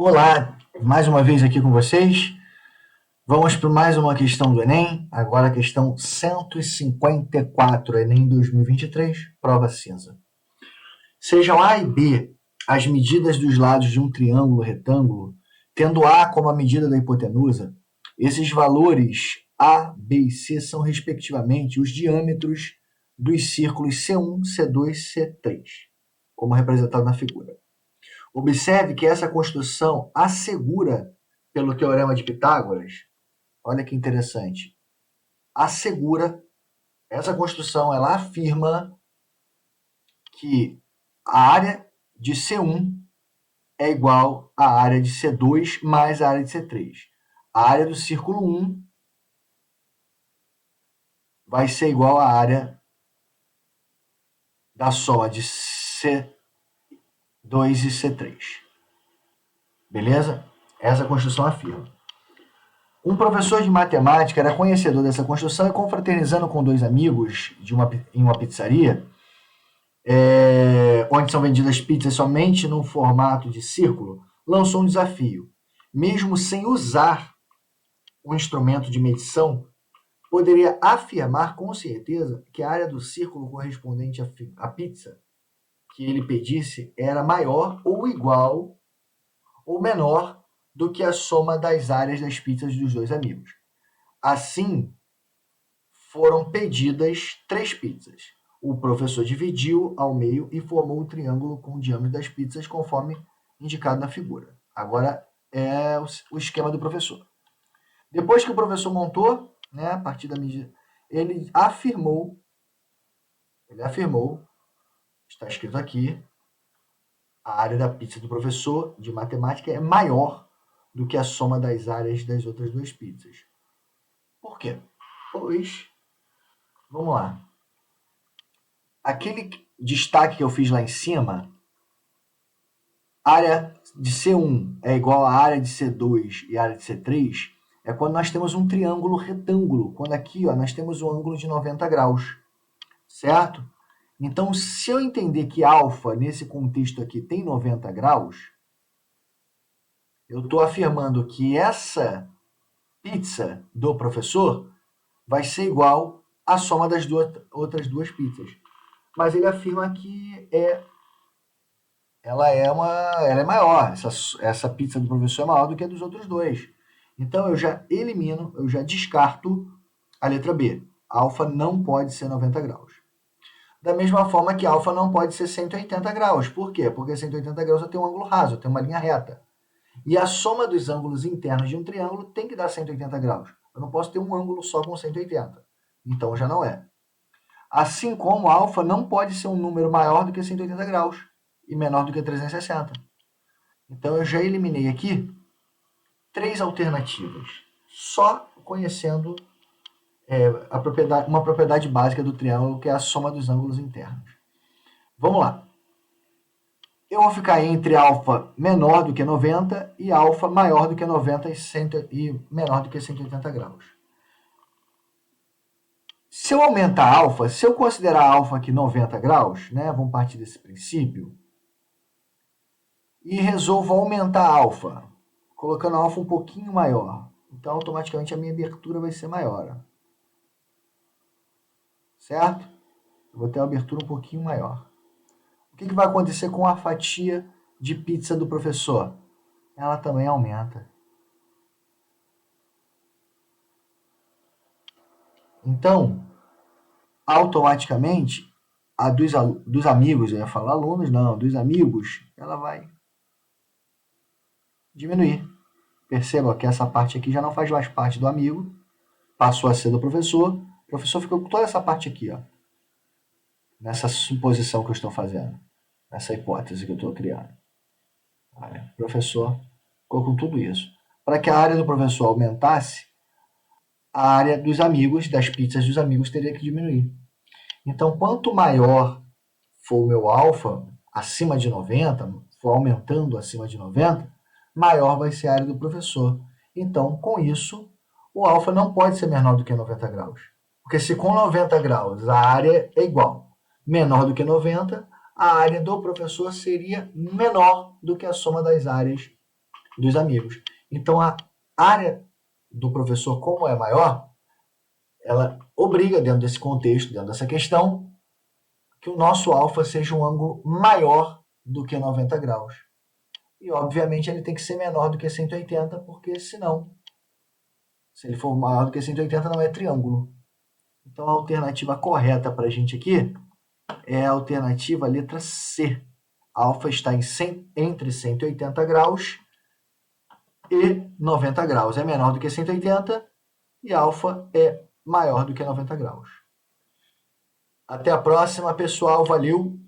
Olá, mais uma vez aqui com vocês. Vamos para mais uma questão do Enem, agora a questão 154, Enem 2023, prova cinza. Sejam A e B as medidas dos lados de um triângulo retângulo, tendo A como a medida da hipotenusa, esses valores A, B e C são respectivamente os diâmetros dos círculos C1, C2 e C3, como representado na figura. Observe que essa construção assegura, pelo teorema de Pitágoras, olha que interessante, assegura, essa construção ela afirma que a área de C1 é igual à área de C2 mais a área de C3. A área do círculo 1 vai ser igual à área da soma de C2 e C3. Beleza? Essa construção afirma. Um professor de matemática era conhecedor dessa construção e, confraternizando com dois amigos em uma pizzaria, onde são vendidas pizzas somente no formato de círculo, lançou um desafio. Mesmo sem usar um instrumento de medição, poderia afirmar com certeza que a área do círculo correspondente à pizza que ele pedisse era maior ou igual ou menor do que a soma das áreas das pizzas dos dois amigos. Assim, foram pedidas 3 pizzas. O professor dividiu ao meio e formou um triângulo com o diâmetro das pizzas conforme indicado na figura. Agora é o esquema do professor. Depois que o professor montou, né, a partir da medida, ele afirmou, está escrito aqui, a área da pizza do professor de matemática é maior do que a soma das áreas das outras duas pizzas. Por quê? Pois, vamos lá. Aquele destaque que eu fiz lá em cima, área de C1 é igual à área de C2 e área de C3, é quando nós temos um triângulo retângulo. Quando aqui nós temos um ângulo de 90 graus, certo? Então, se eu entender que alfa, nesse contexto aqui, tem 90 graus, eu estou afirmando que essa pizza do professor vai ser igual à soma das outras duas pizzas. Mas ele afirma que ela é maior. Essa pizza do professor é maior do que a dos outros dois. Então eu já elimino, eu já descarto a letra B. Alfa não pode ser 90 graus. Da mesma forma que alfa não pode ser 180 graus. Por quê? Porque 180 graus eu tenho um ângulo raso, eu tenho uma linha reta. E a soma dos ângulos internos de um triângulo tem que dar 180 graus. Eu não posso ter um ângulo só com 180. Então já não é. Assim como alfa não pode ser um número maior do que 180 graus e menor do que 360. Então eu já eliminei aqui 3 alternativas, só conhecendo uma propriedade básica do triângulo, que é a soma dos ângulos internos. Vamos lá. Eu vou ficar entre alfa menor do que 90 e alfa maior do que 90 e menor do que 180 graus. Se eu aumentar alfa, se eu considerar alfa aqui 90 graus, né, vamos partir desse princípio, e resolvo aumentar alfa, colocando alfa um pouquinho maior. Então, automaticamente, a minha abertura vai ser maior. Certo? Eu vou ter uma abertura um pouquinho maior. O que vai acontecer com a fatia de pizza do professor? Ela também aumenta. Então, automaticamente, a dos amigos, eu ia falar alunos, não, dos amigos, ela vai diminuir. Perceba que essa parte aqui já não faz mais parte do amigo, passou a ser do professor. O professor ficou com toda essa parte aqui, ó, nessa suposição que eu estou fazendo, nessa hipótese que eu estou criando. O professor ficou com tudo isso. Para que a área do professor aumentasse, a área dos amigos, das pizzas dos amigos, teria que diminuir. Então, quanto maior for o meu alfa, acima de 90, for aumentando acima de 90, maior vai ser a área do professor. Então, com isso, o alfa não pode ser menor do que 90 graus. Porque se com 90 graus a área é igual, menor do que 90, a área do professor seria menor do que a soma das áreas dos amigos. Então, a área do professor, como é maior, ela obriga, dentro desse contexto, dentro dessa questão, que o nosso alfa seja um ângulo maior do que 90 graus. E, obviamente, ele tem que ser menor do que 180, porque senão, se ele for maior do que 180, não é triângulo. Então, a alternativa correta para a gente aqui é a alternativa letra C. Alfa está entre 180 graus e 90 graus. É menor do que 180 e alfa é maior do que 90 graus. Até a próxima, pessoal. Valeu!